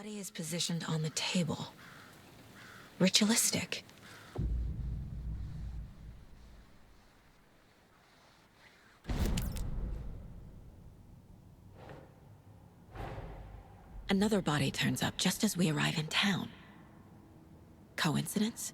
body is positioned on the table. Ritualistic. Another body turns up just as we arrive in town. Coincidence?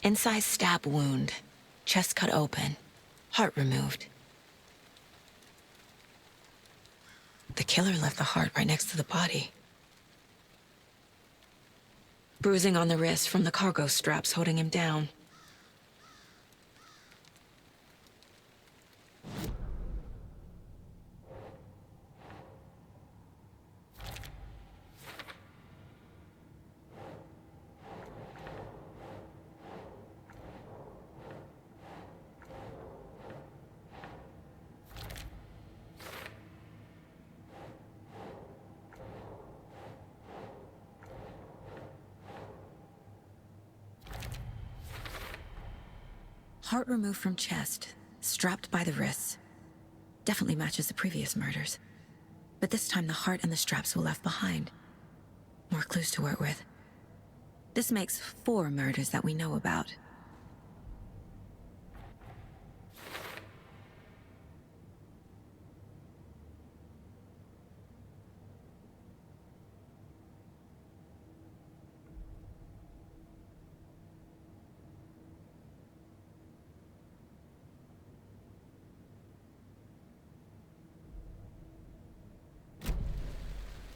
Incised stab wound, chest cut open, heart removed. The killer left the heart right next to the body. Bruising on the wrist from the cargo straps holding him down. Heart removed from chest, strapped by the wrists. Definitely matches the previous murders. But this time the heart and the straps were left behind. More clues to work with. This makes 4 murders that we know about.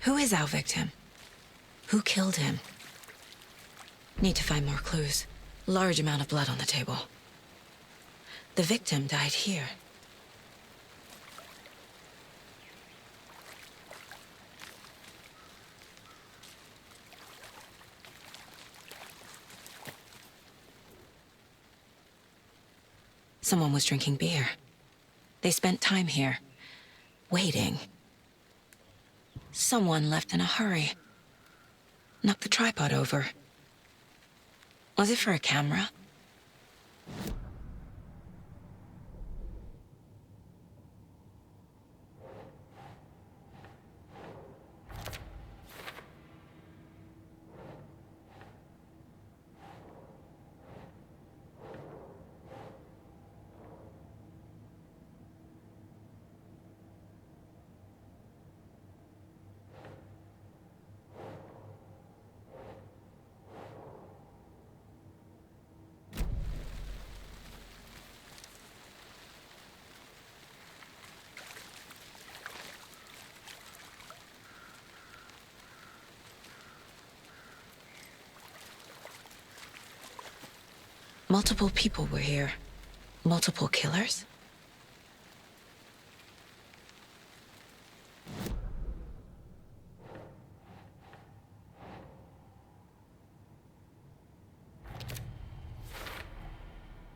Who is our victim? Who killed him? Need to find more clues. Large amount of blood on the table. The victim died here. Someone was drinking beer. They spent time here, waiting. Someone left in a hurry. Knocked the tripod over. Was it for a camera? Multiple people were here. Multiple killers?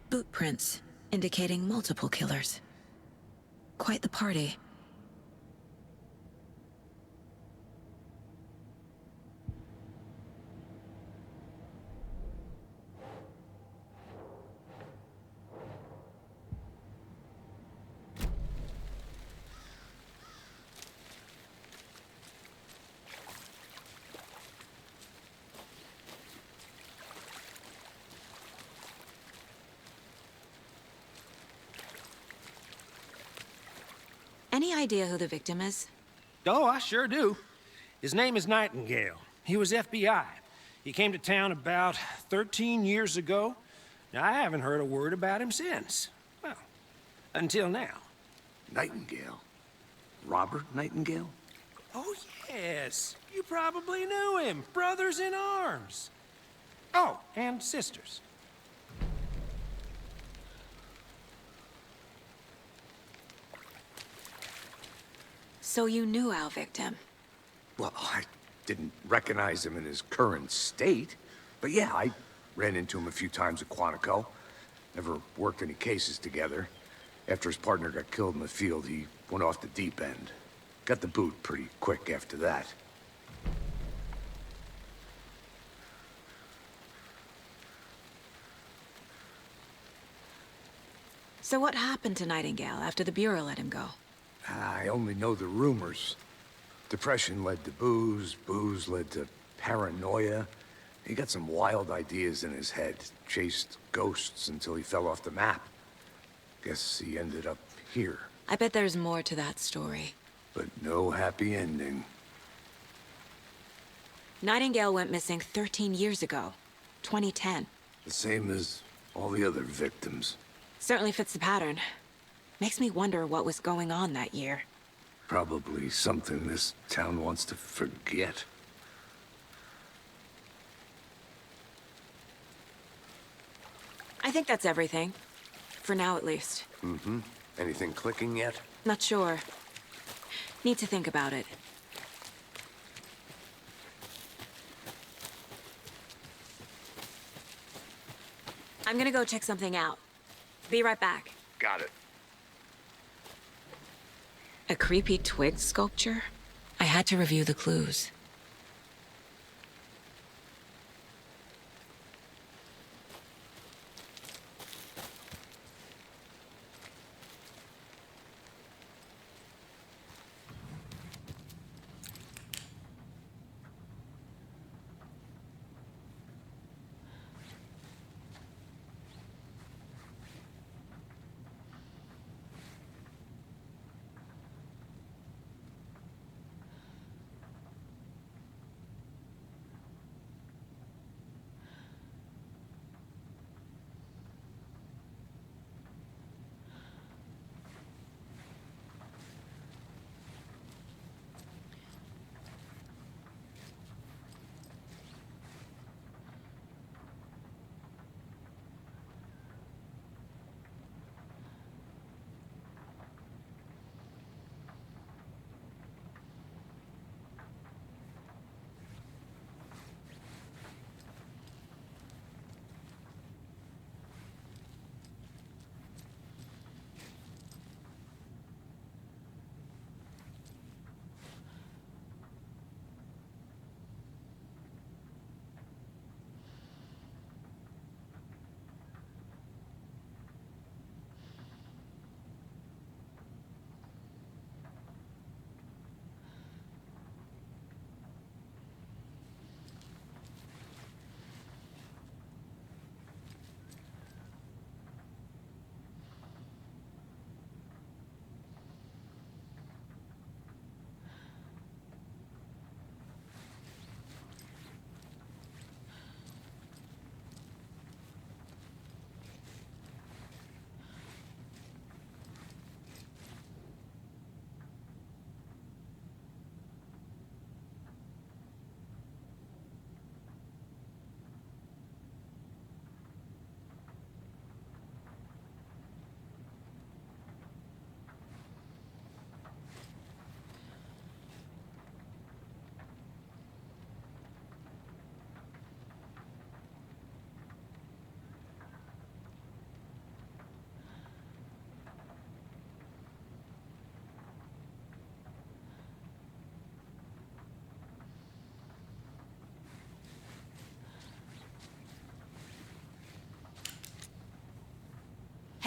Boot prints, indicating multiple killers. Quite the party. Any idea who the victim is? Oh, I sure do. His name is Nightingale. He was FBI. He came to town about 13 years ago. Now, I haven't heard a word about him since. Well, until now. Nightingale? Robert Nightingale? Oh, yes. You probably knew him. Brothers in arms. Oh, and sisters. So you knew our victim? Well, I didn't recognize him in his current state. But yeah, I ran into him a few times at Quantico. Never worked any cases together. After his partner got killed in the field, he went off the deep end. Got the boot pretty quick after that. So what happened to Nightingale after the Bureau let him go? I only know the rumors. Depression led to booze, booze led to paranoia. He got some wild ideas in his head, chased ghosts until he fell off the map. Guess he ended up here. I bet there's more to that story. But no happy ending. Nightingale went missing 13 years ago, 2010. The same as all the other victims. Certainly fits the pattern. Makes me wonder what was going on that year. Probably something this town wants to forget. I think that's everything. For now, at least. Mm-hmm. Anything clicking yet? Not sure. Need to think about it. I'm gonna go check something out. Be right back. Got it. A creepy twig sculpture? I had to review the clues.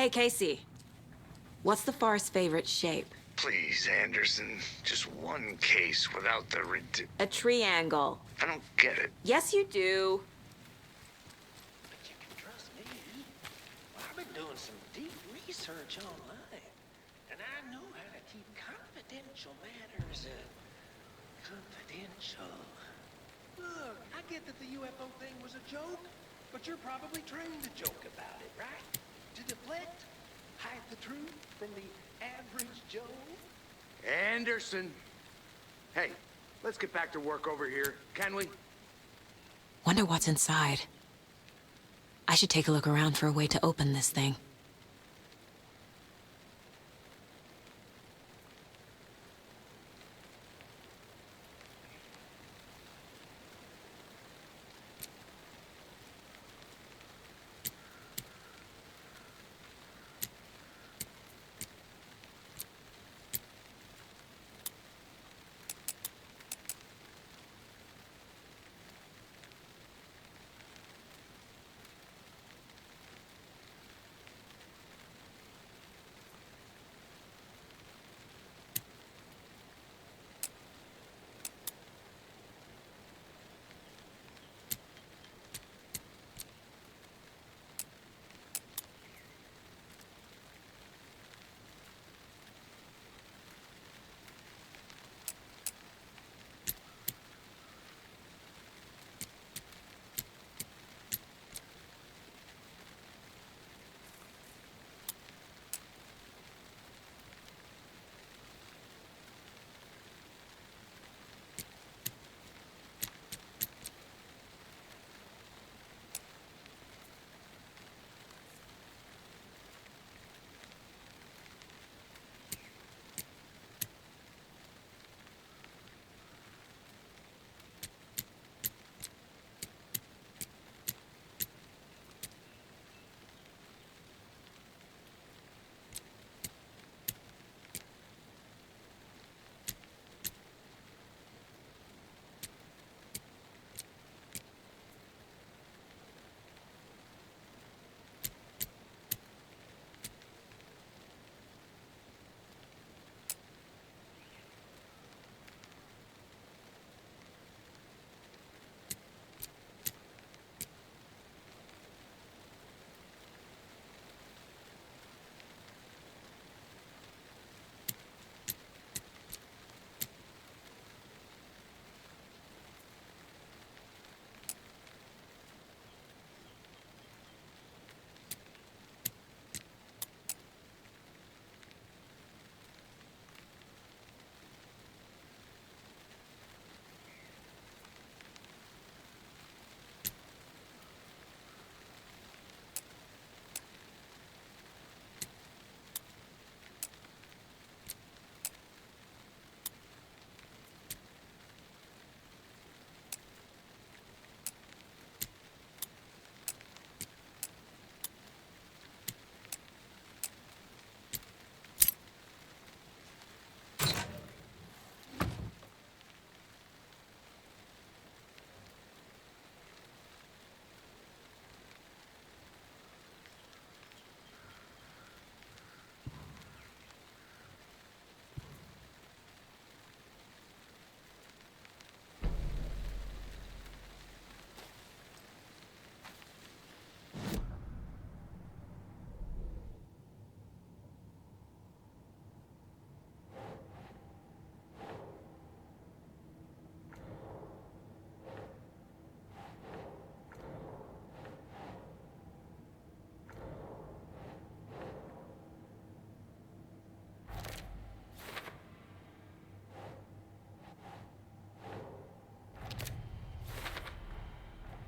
Hey, Casey. What's the far's favorite shape? Please, Anderson. Just one case without the A triangle. I don't get it. Yes, you do. But you can trust me. Well, I've been doing some deep research online, and I know how to keep confidential matters confidential. Look, I get that the UFO thing was a joke, but you're probably trained to joke about it, right? To deflect, hide the truth from the average Joe. Anderson! Hey, let's get back to work over here, can we? Wonder what's inside. I should take a look around for a way to open this thing.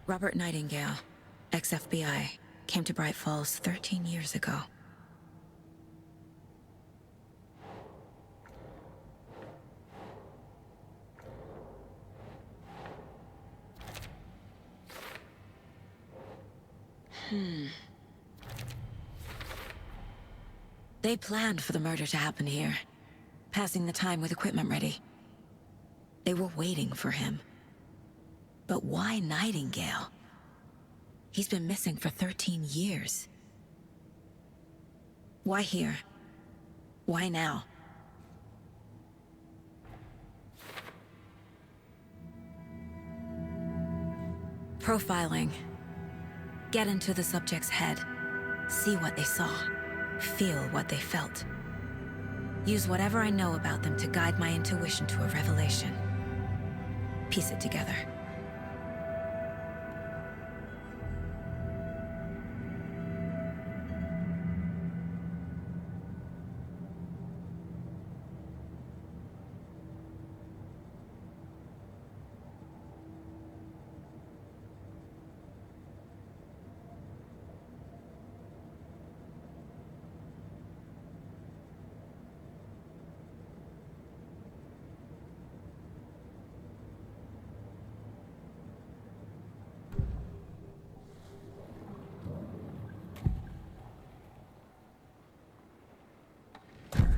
Robert Nightingale, ex-FBI, came to Bright Falls 13 years ago. They planned for the murder to happen here, passing the time with equipment ready. They were waiting for him. But why Nightingale? He's been missing for 13 years. Why here? Why now? Profiling. Get into the subject's head. See what they saw. Feel what they felt. Use whatever I know about them to guide my intuition to a revelation. Piece it together.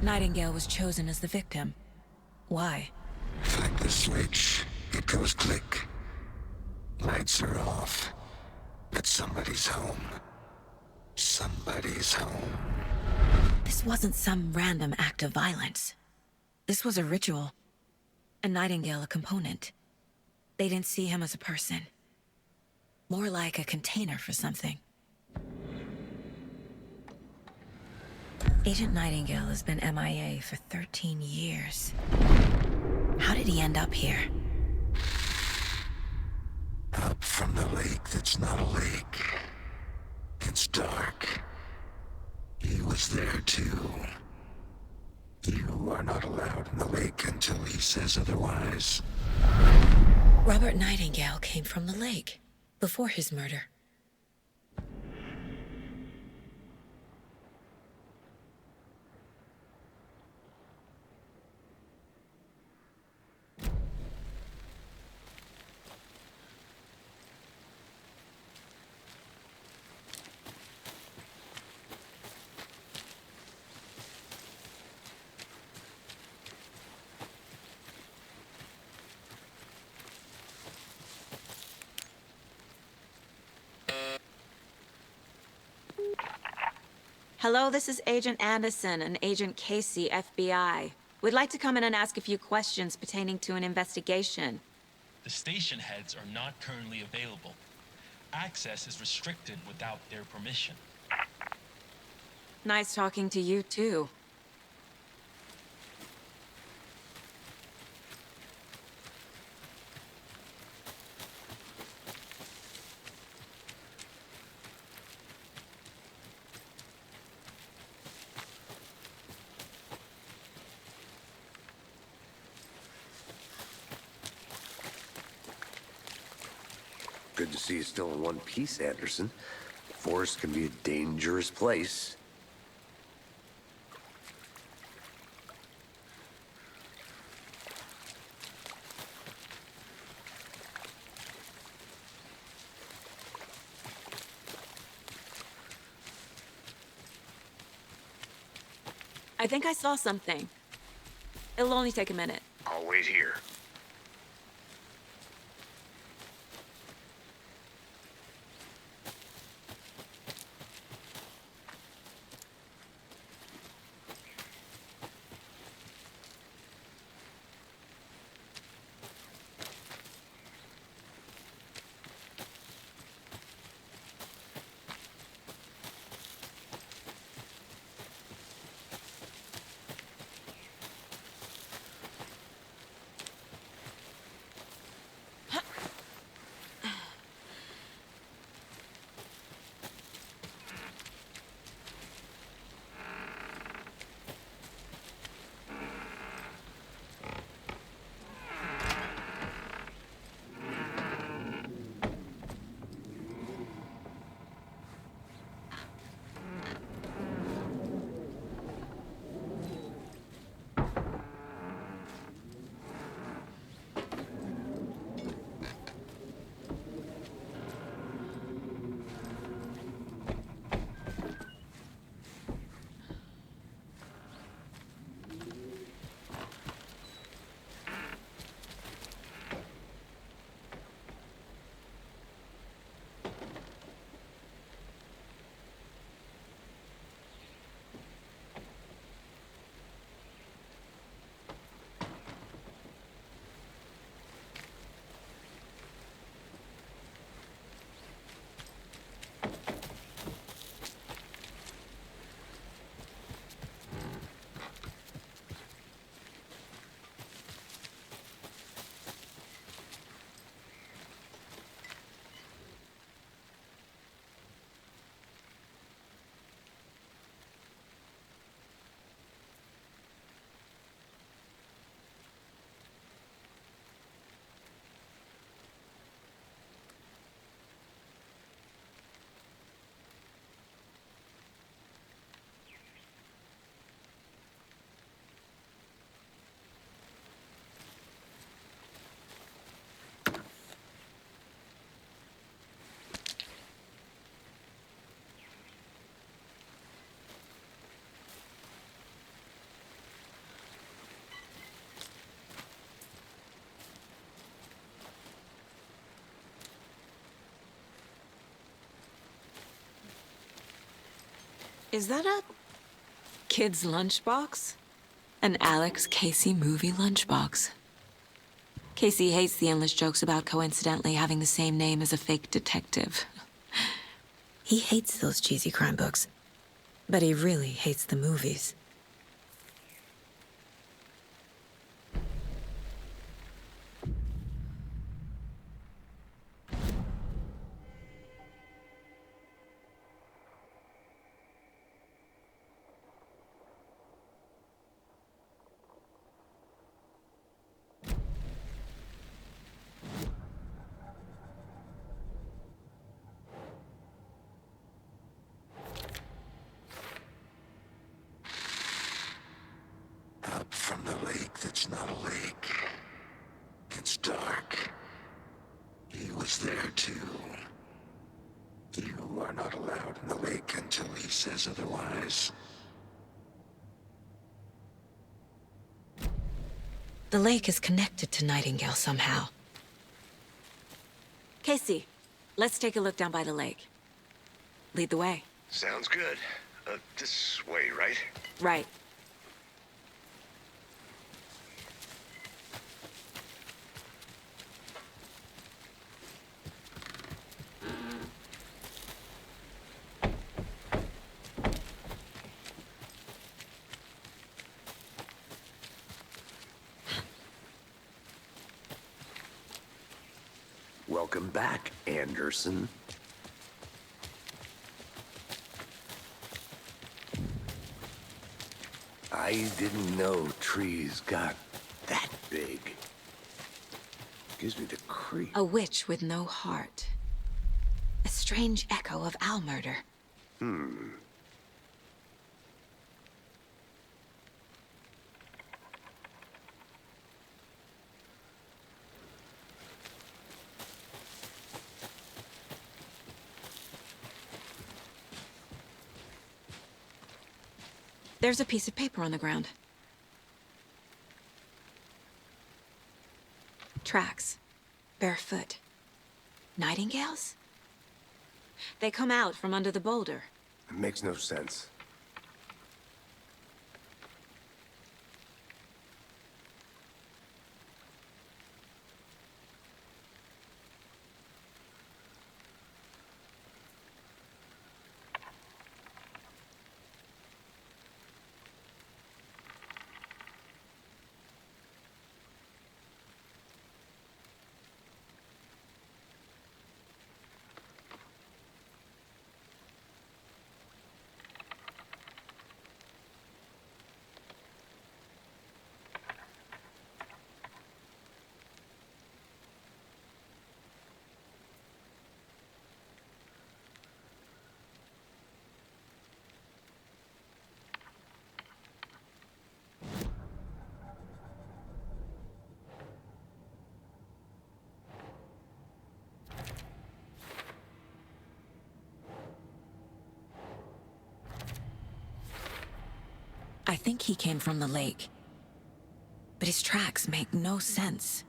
Nightingale was chosen as the victim. Why? Flick the switch, it goes click. Lights are off. But somebody's home. Somebody's home. This wasn't some random act of violence. This was a ritual. And Nightingale a component. They didn't see him as a person. More like a container for something. Agent Nightingale has been MIA for 13 years. How did he end up here? Up from the lake that's not a lake. It's dark. He was there too. You are not allowed in the lake until he says otherwise. Robert Nightingale came from the lake, before his murder. Hello, this is Agent Anderson and Agent Casey, FBI. We'd like to come in and ask a few questions pertaining to an investigation. The station heads are not currently available. Access is restricted without their permission. Nice talking to you, too. Good to see you still in one piece, Anderson. The forest can be a dangerous place. I think I saw something. It'll only take a minute. I'll wait here. Is that a kid's lunchbox? An Alex Casey movie lunchbox. Casey hates the endless jokes about coincidentally having the same name as a fake detective. He hates those cheesy crime books, but he really hates the movies. Up from the lake that's not a lake. It's dark. He was there too. You are not allowed in the lake until he says otherwise. The lake is connected to Nightingale somehow. Casey, let's take a look down by the lake. Lead the way. Sounds good. This way, right? Right. Welcome back, Anderson. I didn't know trees got that big. Gives me the creep. A witch with no heart. A strange echo of owl murder. There's a piece of paper on the ground. Tracks. Barefoot. Nightingales? They come out from under the boulder. It makes no sense. I think he came from the lake. But his tracks make no sense.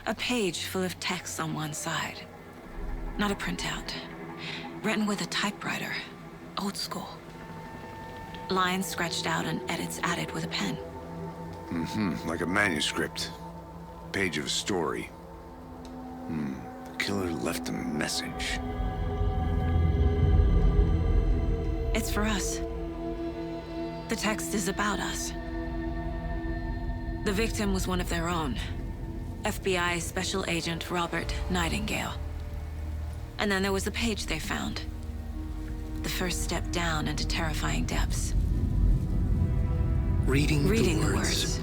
A page full of text on one side. Not a printout. Written with a typewriter. Old school. Lines scratched out and edits added with a pen. Like a manuscript. Page of a story. The killer left a message. It's for us. The text is about us. The victim was one of their own. FBI Special Agent Robert Nightingale. And then there was the page they found. The first step down into terrifying depths. Reading the words.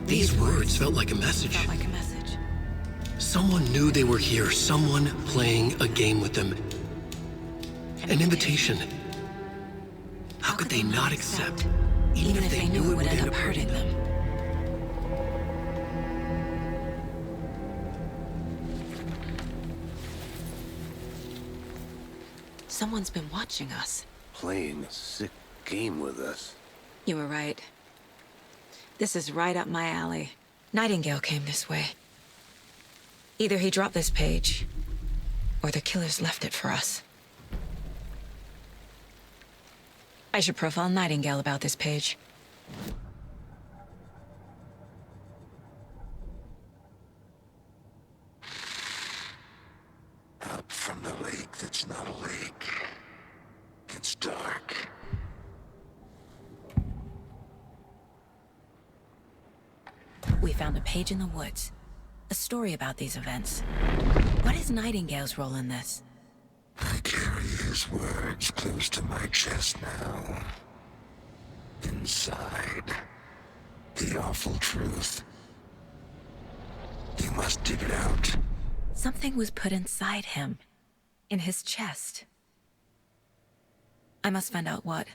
These words felt like a message. Felt like a message. Someone knew they were here, someone playing a game with them. An invitation. How could they not accept, even if they knew it would end up hurting them? Someone's been watching us. Playing a sick game with us. You were right. This is right up my alley. Nightingale came this way. Either he dropped this page, or the killers left it for us. I should profile Nightingale about this page. Up from the lake that's not a lake. It's dark. We found a page in the woods. A story about these events. What is Nightingale's role in this? I carry his words close to my chest now. Inside, the awful truth. You must dig it out. Something was put inside him. In his chest. I must find out what.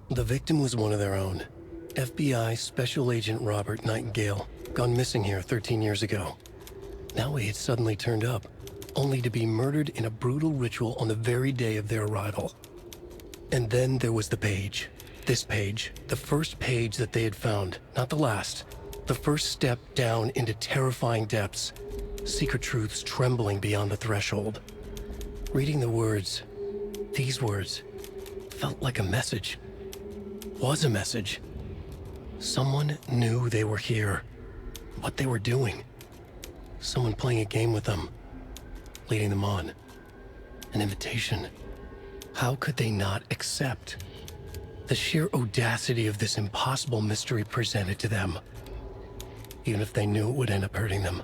The victim was one of their own. FBI Special Agent Robert Nightingale, gone missing here 13 years ago. Now he had suddenly turned up, only to be murdered in a brutal ritual on the very day of their arrival. And then there was the page. This page, the first page that they had found, not the last. The first step down into terrifying depths. Secret truths trembling beyond the threshold. Reading the words, these words, felt like a message. Was a message. Someone knew they were here. What they were doing. Someone playing a game with them. Leading them on. An invitation. How could they not accept? The sheer audacity of this impossible mystery presented to them. Even if they knew it would end up hurting them.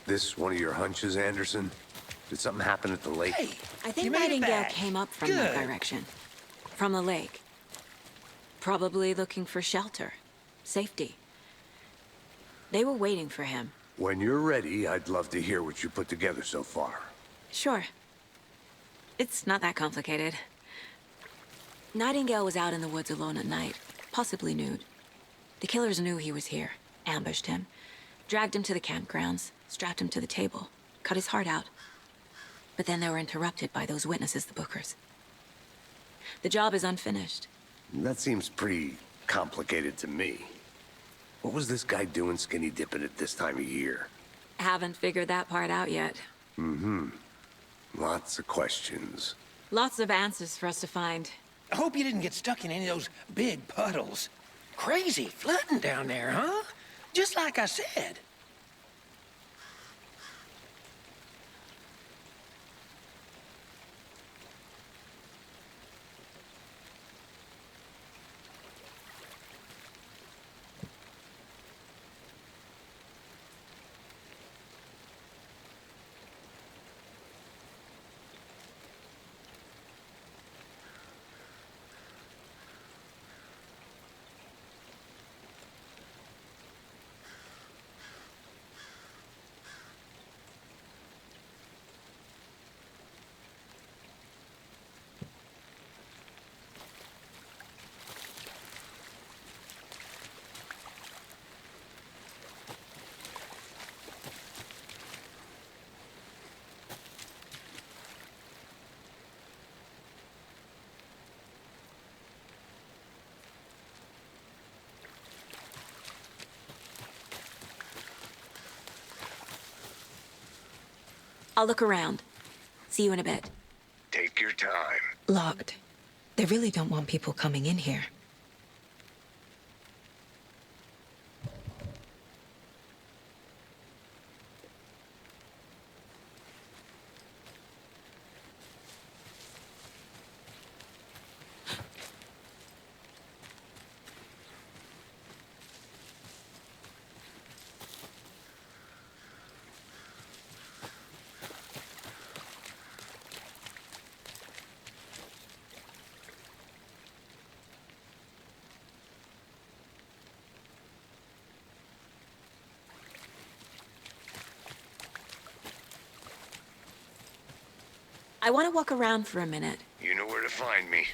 This one of your hunches, Anderson? Did something happen at the lake? Hey, I think you made it Nightingale back. came up from Good. that direction. From the lake. Probably looking for shelter. Safety. They were waiting for him. When you're ready, I'd love to hear what you put together so far. Sure. It's not that complicated. Nightingale was out in the woods alone at night, possibly nude. The killers knew he was here, ambushed him, dragged him to the campgrounds, strapped him to the table, cut his heart out. But then they were interrupted by those witnesses, the Bookers. The job is unfinished. That seems pretty complicated to me. What was this guy doing skinny dipping at this time of year? Haven't figured that part out yet. Lots of questions. Lots of answers for us to find. I hope you didn't get stuck in any of those big puddles. Crazy flooding down there, huh? Just like I said. I'll look around. See you in a bit. Take your time. Locked. They really don't want people coming in here. I want to walk around for a minute. You know where to find me.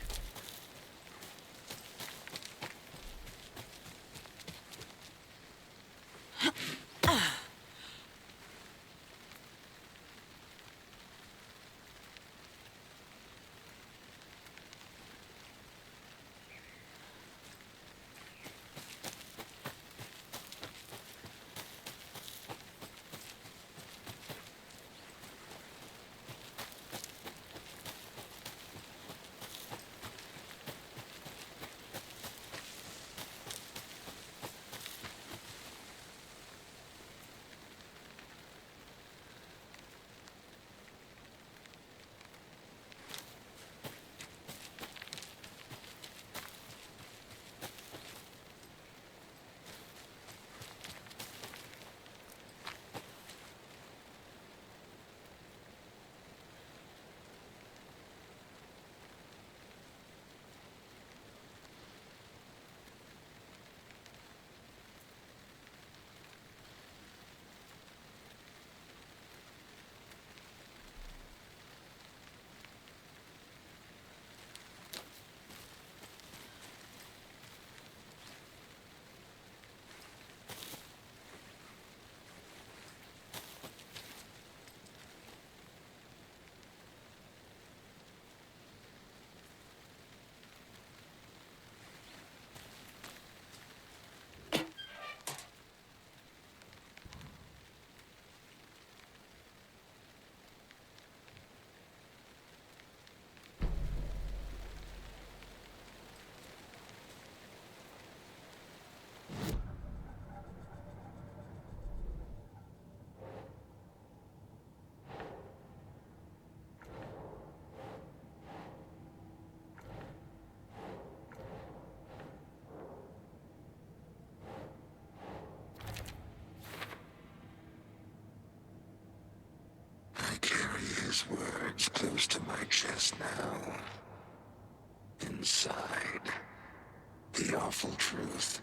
close to my chest now. Inside, the awful truth.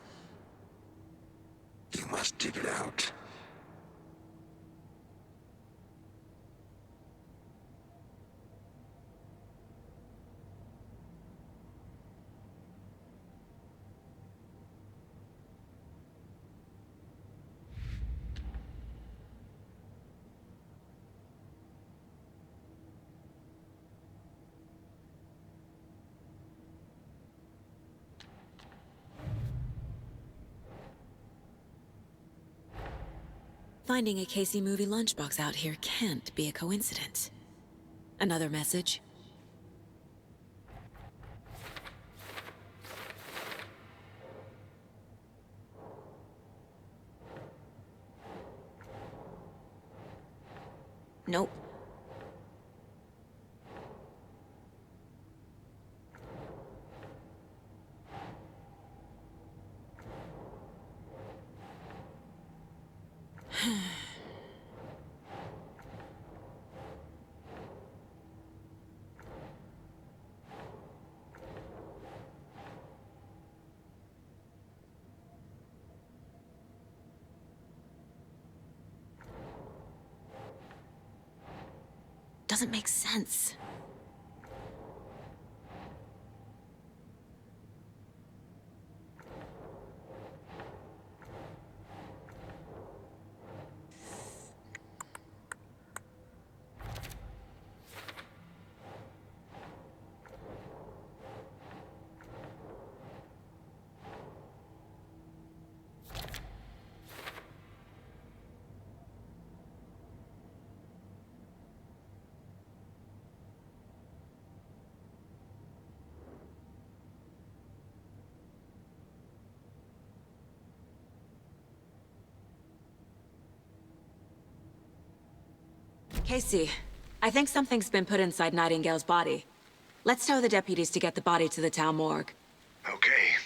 You must dig it out. Finding a Casey movie lunchbox out here can't be a coincidence. Another message? Nope. Doesn't make sense. Casey, I think something's been put inside Nightingale's body. Let's tell the deputies to get the body to the town morgue. Okay.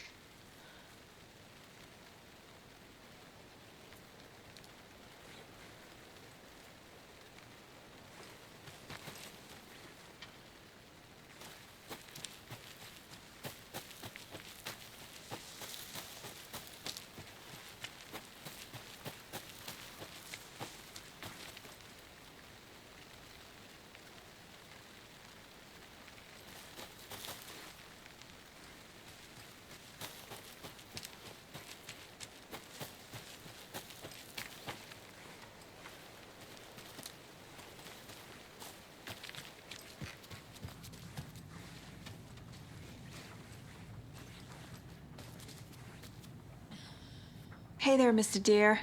Hey there, Mr. Deer.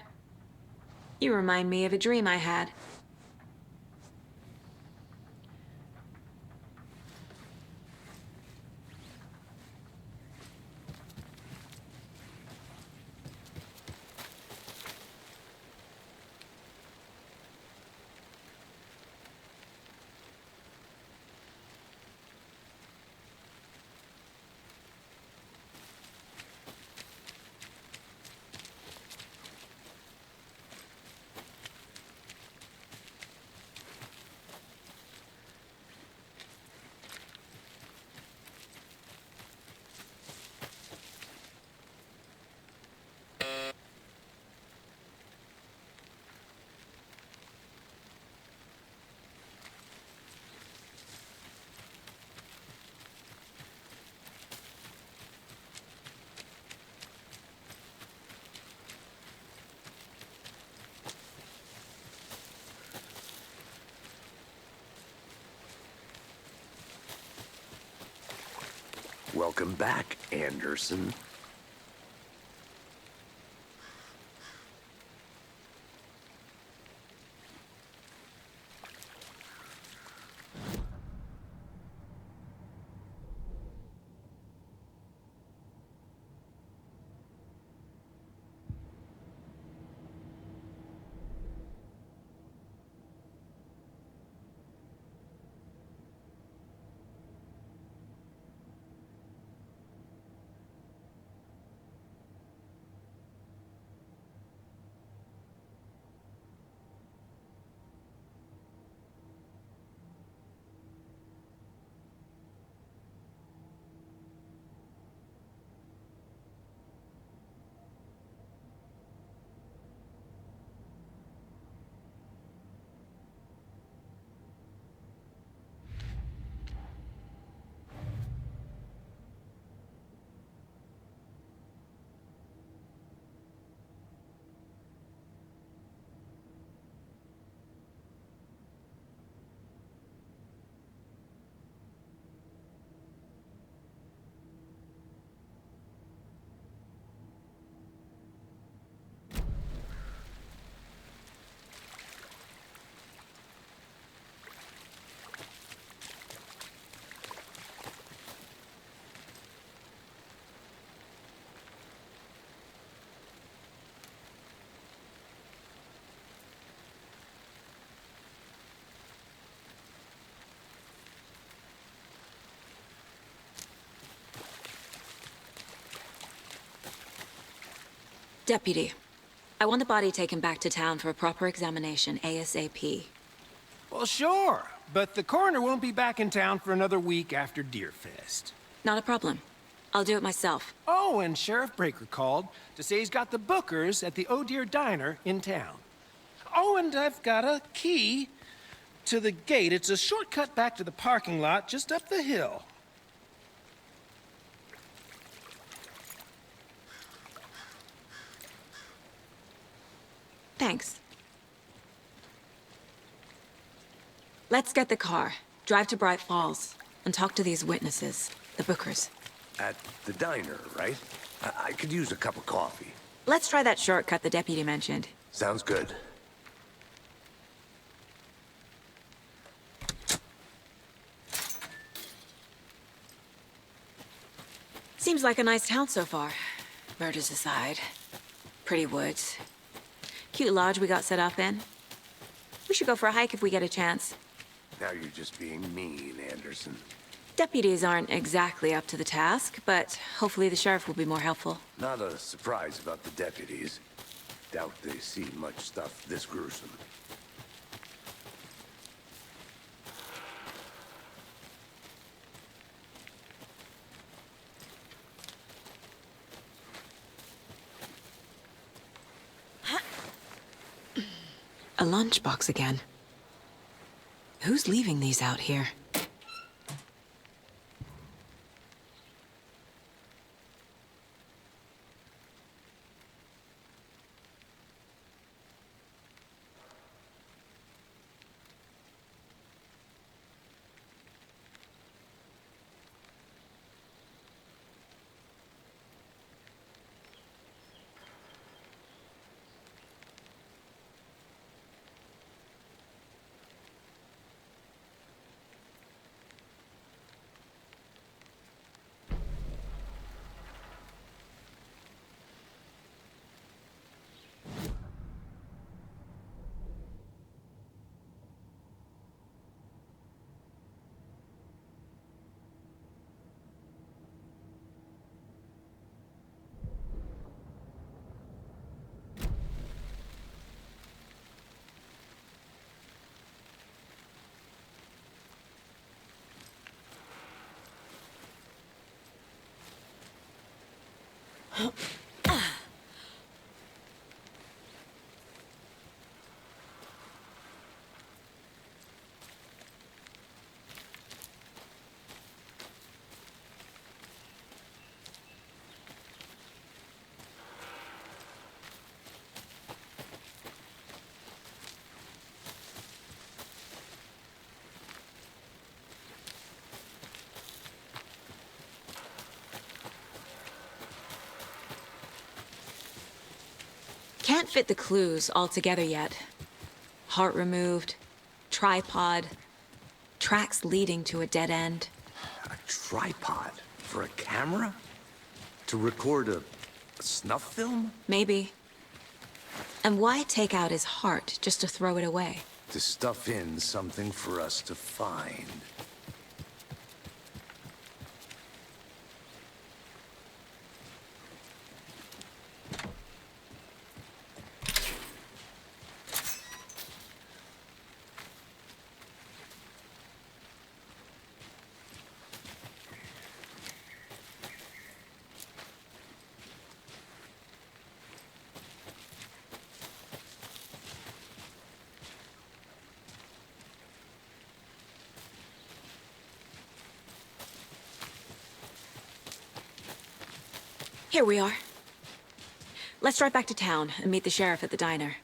You remind me of a dream I had. Welcome back, Anderson. Deputy, I want the body taken back to town for a proper examination, ASAP. Well, sure, but the coroner won't be back in town for another week after Deerfest. Not a problem. I'll do it myself. Oh, and Sheriff Breaker called to say he's got the Bookers at the Oh Dear Diner in town. Oh, and I've got a key to the gate. It's a shortcut back to the parking lot just up the hill. Thanks. Let's get the car, drive to Bright Falls, and talk to these witnesses, the Bookers. At the diner, right? I could use a cup of coffee. Let's try that shortcut the deputy mentioned. Sounds good. Seems like a nice town so far. Murders aside. Pretty woods. Cute lodge we got set up in. We should go for a hike if we get a chance. Now you're just being mean, Anderson. Deputies aren't exactly up to the task, but hopefully the sheriff will be more helpful. Not a surprise about the deputies. Doubt they see much stuff this gruesome. A lunchbox again. Who's leaving these out here? Can't fit the clues all together yet. Heart removed, tripod, tracks leading to a dead end. A tripod? For a camera? To record a snuff film? Maybe. And why take out his heart just to throw it away? To stuff in something for us to find. Here we are. Let's drive back to town and meet the sheriff at the diner.